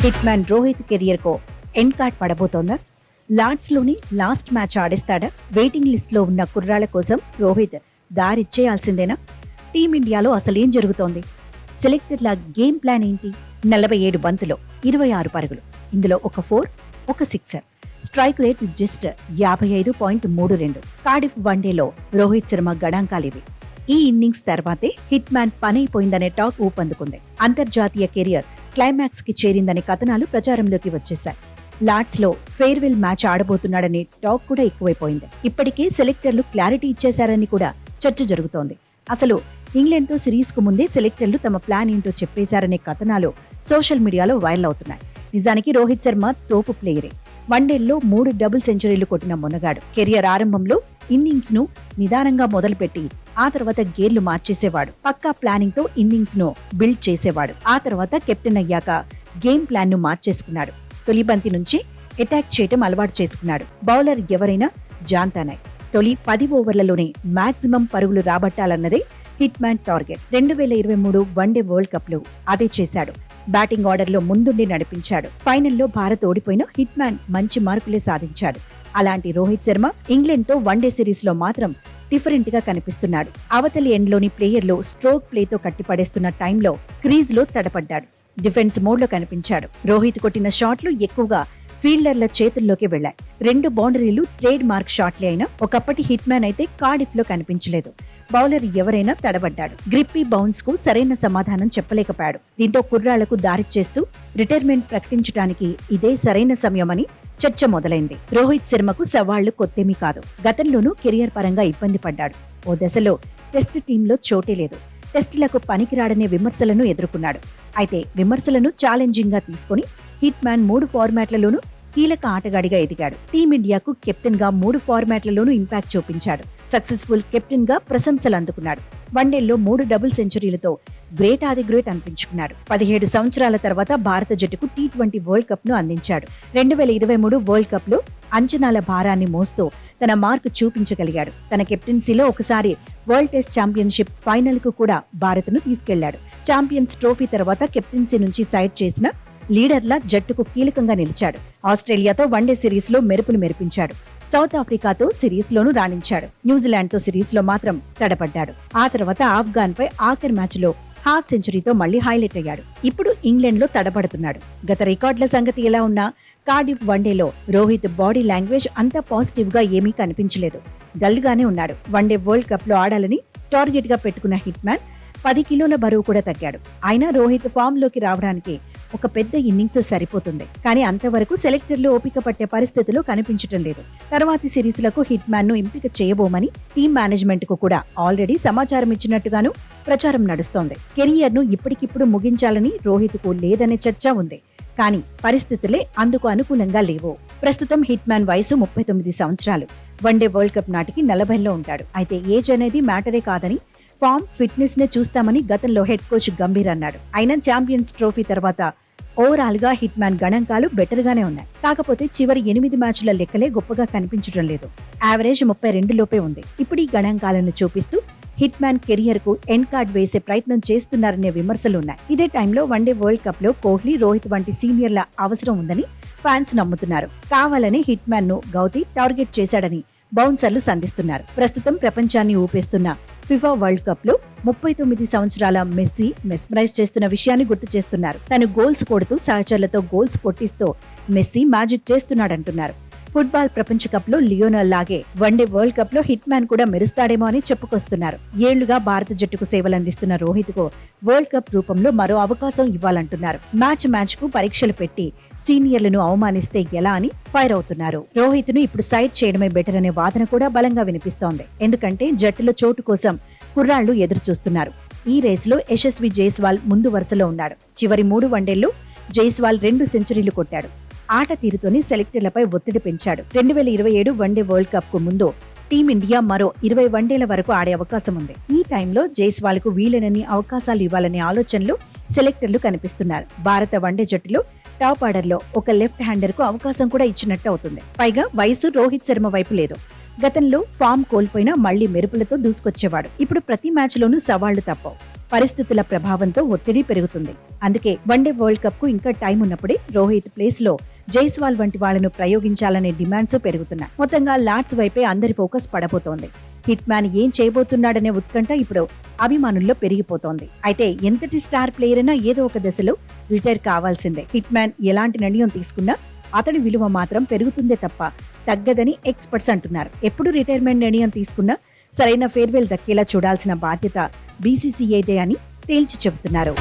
Hit man Rohit career కో end card పడబోతోందా? Lord's లోని last match ఆడేస్తాడా? Waiting list లో ఉన్న కుర్రాళ్ల కోసం రోహిత్ దారిచ్చేయాల్సిందేనా? టీమిండియాలో అసలేం జరుగుతోంది? సెలెక్టర్ల గేమ్ ప్లాన్ ఏంటి? 47 బంతులో 26 పరుగులు, ఇందులో ఒక 4, ఒక 6. Strike rate just 55.32. కార్డిఫ్ వన్డేలో రోహిత్ శర్మ గణాంకాలివి. ఈ ఇన్నింగ్స్ తర్వాతే హిట్ మ్యాన్ పనైపోయిందనే టాక్ ఊపందుకుంది. అంతర్జాతీయ కెరియర్ క్లైమాక్స్ కి చేరిందనే కథనాలు ప్రచారంలోకి వచ్చేశాయి. లార్డ్స్ లో ఫేర్వెల్ మ్యాచ్ ఆడబోతున్నాడనే టాక్ కూడా ఎక్కువైపోయింది. ఇప్పటికే సెలెక్టర్లు క్లారిటీ ఇచ్చేశారని కూడా చర్చ జరుగుతోంది. అసలు ఇంగ్లాండ్ తో సిరీస్ కు ముందే సెలెక్టర్లు తమ ప్లాన్ ఏంటో చెప్పేశారనే కథనాలు సోషల్ మీడియాలో వైరల్ అవుతున్నాయి. నిజానికి రోహిత్ శర్మ తోపు ప్లేయరే. వన్డేల్లో 3 డబుల్ సెంచరీలు కొట్టిన మొనగాడు. కెరియర్ ఆరంభంలో ఇన్నింగ్స్ ను నిదానంగా మొదలుపెట్టి ఆ తర్వాత గేర్లు మార్చేసేవాడు. పక్కా ప్లానింగ్ తో ఇన్నింగ్స్ ను బిల్డ్ చేసేవాడు. ఆ తర్వాత కెప్టెన్ అయ్యాక గేమ్ ప్లాన్ ను మార్చేసుకున్నాడు. తొలి బంతి నుంచి అటాక్ చేయటం అలవాటు చేసుకున్నాడు. బౌలర్ ఎవరైనా జాన్తానాయ్. తొలి 10 ఓవర్లలోనే మాక్సిమం పరుగులు రాబట్టాలన్నదే hitman target. 2023 one day world cup లో అదే చేశాడు. బ్యాటింగ్ ఆర్డర్ లో ముందుండి నడిపించాడు. ఫైనల్లో భారత్ ఓడిపోయిన హిట్ మ్యాన్ మంచి మార్కులే సాధించాడు. అలాంటి రోహిత్ శర్మ ఇంగ్లాండ్ తో వన్డే సిరీస్ లో మాత్రం డిఫరెంట్ గా కనిపిస్తున్నాడు. అవతలి ఎండ్ లోని ప్లేయర్లు స్ట్రోక్ ప్లేతో కట్టిపడేస్తున్న టైంలో క్రీజ్ లో తడపడ్డాడు. డిఫెన్స్ మోడ్ లో కనిపించాడు. రోహిత్ కొట్టిన షాట్లు ఎక్కువగా ఫీల్డర్ల చేతుల్లోకి వెళ్లాయి. 2 బౌండరీలు ట్రేడ్ మార్క్ షాట్లే అయినా ఒకప్పటి హిట్ మ్యాన్ అయితే కార్డిఫ్ లో కనిపించలేదు. బౌలర్ ఎవరైనా తడబడ్డాడు. గ్రిప్పీ బౌన్స్ కు సరైన సమాధానం చెప్పలేకపోయాడు. దీంతో కుర్రాళ్లకు దారిచ్చేస్తూ రిటైర్మెంట్ ప్రకటించడానికి ఇదే సరైన సమయమని చర్చ మొదలైంది. రోహిత్ శర్మకు సవాళ్లు కొత్తేమీ కాదు. గతంలోనూ కెరియర్ పరంగా ఇబ్బంది పడ్డాడు. ఓ దశలో టెస్ట్ టీంలో చోటే లేదు. టెస్టులకు పనికిరాడనే విమర్శలను ఎదుర్కొన్నాడు. అయితే విమర్శలను ఛాలెంజింగ్ గా తీసుకుని హిట్ మ్యాన్ 3 ఫార్మాట్లలోనూ కీలక ఆటగాడిగా ఎదిగాడు. టీమిండియాకు కెప్టెన్ గా 3 ఫార్మాట్లలోనూ ఇంపాక్ట్ చూపించాడు. సక్సెస్ఫుల్ కెప్టెన్ గా ప్రశంసలు అందుకున్నాడు. వన్డేల్లో 3 డబుల్ సెంచరీలతో గ్రేట్ ఆది గ్రేట్ అనిపించుకున్నాడు. 17 సంవత్సరాల తర్వాత భారత జట్టుకు T20 వరల్డ్ కప్ ను అందించాడు. 2023 వరల్డ్ కప్ లో అంచనాల భారాన్ని మోస్తూ తన మార్కు చూపించగలిగాడు. తన కెప్టెన్సీలో ఒకసారి వరల్డ్ టెస్ట్ ఛాంపియన్షిప్ ఫైనల్ కు కూడా భారత్ ను తీసుకెళ్లాడు. ఛాంపియన్స్ ట్రోఫీ తర్వాత కెప్టెన్సీ నుంచి సైడ్ చేసిన లీడర్లా జట్టుకు కీలకంగా నిలిచాడు. ఆస్ట్రేలియాతో వన్డే సిరీస్ లో మెరుపులు మెరిపించాడు. సౌత్ ఆఫ్రికాతో సిరీస్ లోనూ రాణించాడు. న్యూజిలాండ్ తో సిరీస్ లో మాత్రం తడపడ్డాడు. ఆ తర్వాత ఆఫ్ఘాన్ పై ఆఖరి మ్యాచ్ లో హాఫ్ సెంచరీతో మళ్లీ హైలైట్ అయ్యాడు. ఇప్పుడు ఇంగ్లాండ్ లో తడబడుతున్నాడు. గత రికార్డుల సంగతి ఎలా ఉన్నా కార్డిఫ్ వన్డేలో రోహిత్ బాడీ లాంగ్వేజ్ అంత పాజిటివ్ గా ఏమీ కనిపించలేదు. డల్ గానే ఉన్నాడు. వన్డే వరల్డ్ కప్ లో ఆడాలని టార్గెట్ గా పెట్టుకున్న హిట్ మ్యాన్ 10 కిలోల బరువు కూడా తగ్గాడు. అయినా రోహిత్ ఫామ్ లోకి రావడానికి ఒక పెద్ద ఇన్నింగ్స్ సరిపోతుంది. కానీ అంతవరకు సెలెక్టర్లు ఓపిక పట్టే పరిస్థితులు కనిపించటం లేదు. తర్వాతి సిరీస్లకు హిట్ మ్యాన్ ను ఎంపిక చేయబోమని టీమ్ మేనేజ్మెంట్ కు కూడా ఆల్రెడీ సమాచారం ఇచ్చినట్టుగాను ప్రచారం నడుస్తోంది. కెరియర్ ను ఇప్పటికిప్పుడు ముగించాలని రోహిత్ కు లేదనే చర్చ ఉంది. కానీ పరిస్థితులే అందుకు అనుకూలంగా లేవు. ప్రస్తుతం హిట్ మ్యాన్ వయసు 39 సంవత్సరాలు. వన్డే వరల్డ్ కప్ నాటికి 40లో ఉంటాడు. అయితే ఏజ్ అనేది మ్యాటరే కాదని, ఫామ్, ఫిట్నెస్ నే చూస్తామని గతంలో హెడ్ కోచ్ గంభీర్ అన్నాడు. అయినా ఛాంపియన్స్ ట్రోఫీ తర్వాత ఓవరాల్ గా హిట్ మ్యాన్ గణాంకాలు బెటర్ గానే ఉన్నాయి. కాకపోతే చివరి 8 మ్యాచ్ల లెక్కలే గొప్పగా కనిపించడం లేదు. యావరేజ్ 32 లోపే ఉంది. ఇప్పుడు ఈ గణాంకాలను చూపిస్తూ హిట్ మ్యాన్ కెరియర్ కు ఎండ్ కార్డ్ వేసే ప్రయత్నం చేస్తున్నారనే విమర్శలు ఉన్నాయి. ఇదే టైంలో వన్డే వరల్డ్ కప్ లో కోహ్లీ, రోహిత్ వంటి సీనియర్ల అవసరం ఉందని ఫ్యాన్స్ నమ్ముతున్నారు. కావాలని హిట్ మ్యాన్ ను గౌతీ టార్గెట్ చేశాడని బౌన్సర్లు సంధిస్తున్నారు. ప్రస్తుతం ప్రపంచాన్ని ఊపేస్తున్న ఫిఫా వరల్డ్ కప్ లో 39 సంవత్సరాల మెస్సీ మెస్మరైజ్ చేస్తున్న విషయాన్ని గుర్తు చేస్తున్నారు. తను గోల్స్ కొడుతూ సహచరులతో గోల్స్ కొట్టిస్తూ మెస్సీ మ్యాజిక్ చేస్తున్నాడంటున్నారు. ఫుట్బాల్ ప్రపంచ కప్ లో లియోనల్ లాగే వన్డే వరల్డ్ కప్ లో హిట్ మ్యాన్ కూడా మెరుస్తాడేమో అని చెప్పుకొస్తున్నారు. ఏళ్లుగా భారత జట్టుకు సేవలందిస్తున్న రోహిత్ కు వరల్డ్ కప్ రూపంలో మరో అవకాశం ఇవ్వాలంటున్నారు. మ్యాచ్ కు పరీక్షలు పెట్టి సీనియర్లను అవమానిస్తే ఎలా అని ఫైర్ అవుతున్నారు. రోహిత్ ను ఇప్పుడు సైడ్ చేయడమే బెటర్ అనే వాదన కూడా బలంగా వినిపిస్తోంది. ఎందుకంటే జట్టులో చోటు కోసం కుర్రాళ్లు ఎదురు చూస్తున్నారు. ఈ రేసులో యశస్వి జైస్వాల్ ముందు వరుసలో ఉన్నాడు. చివరి 3 వన్డేల్లో జైస్వాల్ 2 సెంచరీలు కొట్టాడు. ఆట తీరుతోనే సెలెక్టర్లపై ఒత్తిడి పెంచాడు. 2027 వన్డే వరల్డ్ కప్ కు ముందు టీమిండియా మరో 20 వన్డేల వరకు ఆడే అవకాశం ఉంది. ఈ టైంలో జైస్వాల్ కు వీలైనన్ని అవకాశాలు ఇవ్వాలనే ఆలోచనలు సెలెక్టర్లు కనిపిస్తున్నారు. భారత వన్డే జట్టులో టాప్ ఆర్డర్ లో ఒక లెఫ్ట్ హ్యాండర్ కు అవకాశం కూడా ఇచ్చినట్టు అవుతుంది. పైగా వయసు రోహిత్ శర్మ వైపు లేదు. గతంలో ఫామ్ కోల్పోయినా మళ్లీ మెరుపులతో దూసుకొచ్చేవాడు. ఇప్పుడు ప్రతి మ్యాచ్ లోనూ సవాళ్లు తప్పవు. పరిస్థితుల ప్రభావంతో ఒత్తిడి పెరుగుతుంది. అందుకే వన్డే వరల్డ్ కప్ కు ఇంకా టైం ఉన్నప్పుడే రోహిత్ ప్లేస్ లో జైస్వాల్ వంటి వాళ్లను ప్రయోగించాలనే డిమాండ్స్ పెరుగుతున్నాయి. మొత్తంగా లార్డ్స్ వైపే అందరి ఫోకస్ పడబోతోంది. హిట్ మ్యాన్ ఏం చేయబోతున్నాడనే ఉత్కంఠ ఇప్పుడు అభిమానుల్లో పెరిగిపోతోంది. అయితే ఎంతటి స్టార్ ప్లేయర్ అయినా ఏదో ఒక దశలో రిటైర్ కావాల్సిందే. హిట్ మ్యాన్ ఎలాంటి నిర్ణయం తీసుకున్నా అతని విలువ మాత్రం పెరుగుతుందే తప్ప తగ్గదని ఎక్స్పర్ట్స్ అంటున్నారు. ఎప్పుడు రిటైర్మెంట్ నిర్ణయం తీసుకున్నా సరైన ఫేర్వెల్ దక్కేలా చూడాల్సిన బాధ్యత బీసీసీఐదే అని తేల్చి చెబుతున్నారు.